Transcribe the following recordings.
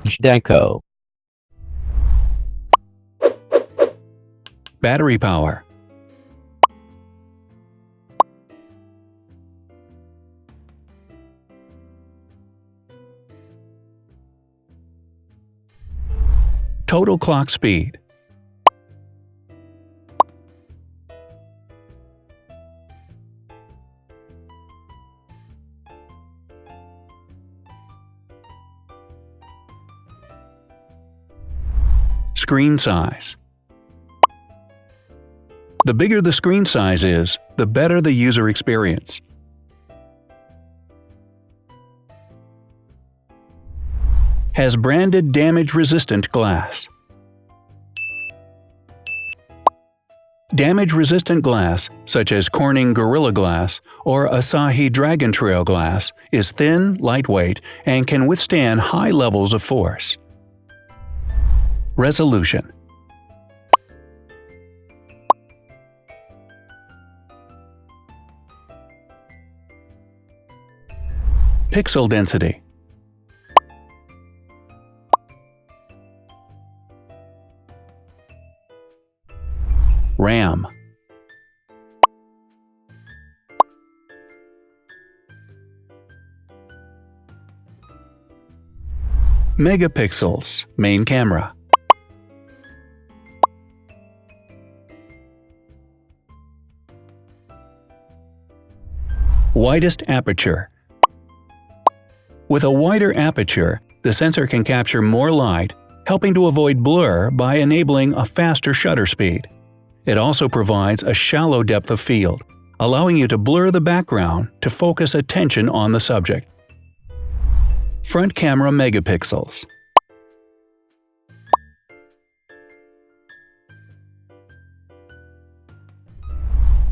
Deco. Battery power. Total clock speed. Screen size. The bigger the screen size is, the better the user experience. Has branded damage-resistant glass. Damage-resistant glass, such as Corning Gorilla Glass or Asahi Dragon Trail glass, is thin, lightweight, and can withstand high levels of force. Resolution. Pixel density. RAM. Megapixels, main camera. Widest aperture. With a wider aperture, the sensor can capture more light, helping to avoid blur by enabling a faster shutter speed. It also provides a shallow depth of field, allowing you to blur the background to focus attention on the subject. Front camera megapixels.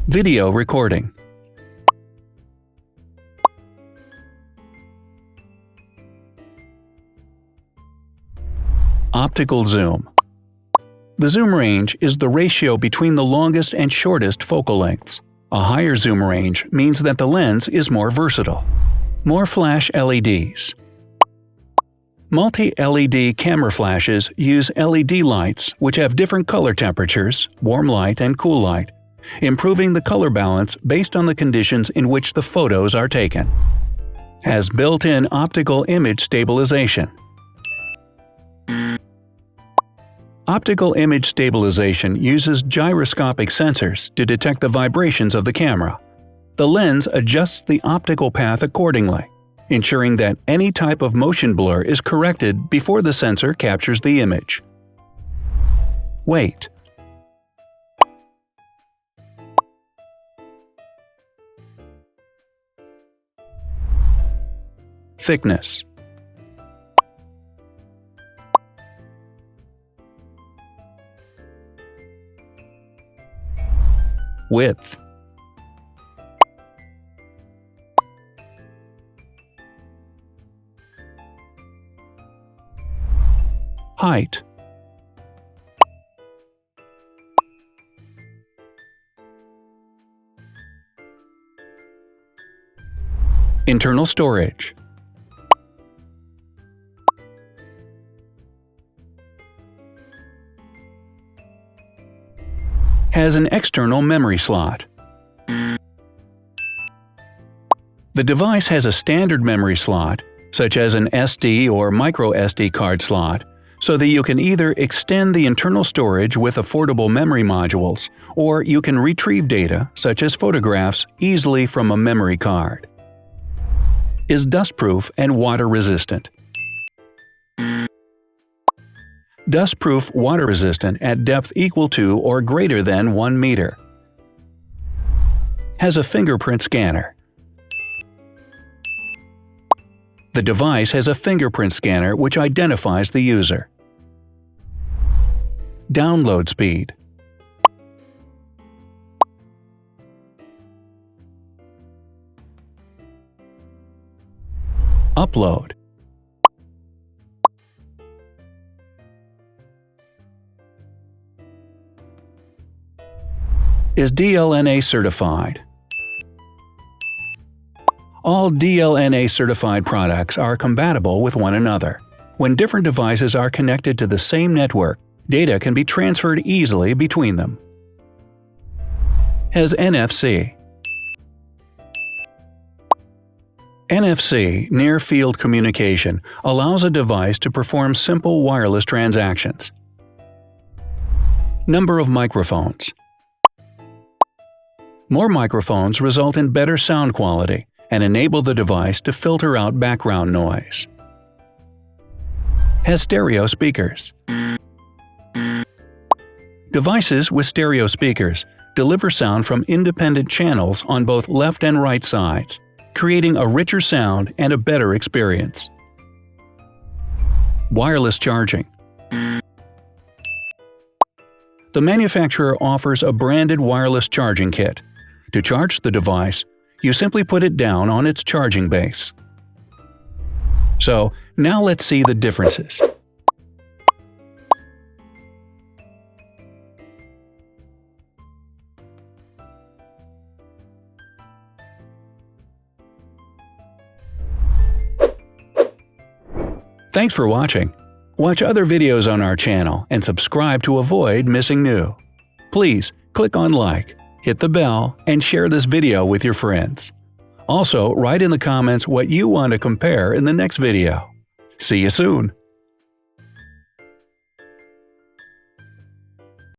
Video recording. Optical zoom. The zoom range is the ratio between the longest and shortest focal lengths. A higher zoom range means that the lens is more versatile. More flash LEDs. Multi-LED camera flashes use LED lights which have different color temperatures, warm light and cool light, improving the color balance based on the conditions in which the photos are taken. Has built-in optical image stabilization. Optical image stabilization uses gyroscopic sensors to detect the vibrations of the camera. The lens adjusts the optical path accordingly, ensuring that any type of motion blur is corrected before the sensor captures the image. Weight. Thickness. Width. Height. Internal storage. Has an external memory slot. The device has a standard memory slot, such as an SD or micro SD card slot, so that you can either extend the internal storage with affordable memory modules, or you can retrieve data, such as photographs, easily from a memory card. Is dustproof and water-resistant. Dustproof water-resistant at depth equal to or greater than 1 meter. Has a fingerprint scanner. The device has a fingerprint scanner which identifies the user. Download speed. Upload. Is DLNA certified. All DLNA certified products are compatible with one another. When different devices are connected to the same network, data can be transferred easily between them. Has NFC. NFC, near-field communication, allows a device to perform simple wireless transactions. Number of microphones. More microphones result in better sound quality and enable the device to filter out background noise. Has stereo speakers. Devices with stereo speakers deliver sound from independent channels on both left and right sides, creating a richer sound and a better experience. Wireless charging. The manufacturer offers a branded wireless charging kit. To charge the device, you simply put it down on its charging base. So, now let's see the differences. Thanks for watching. Watch other videos on our channel and subscribe to avoid missing new. Please click on like, hit the bell, and share this video with your friends. Also, write in the comments what you want to compare in the next video. See you soon!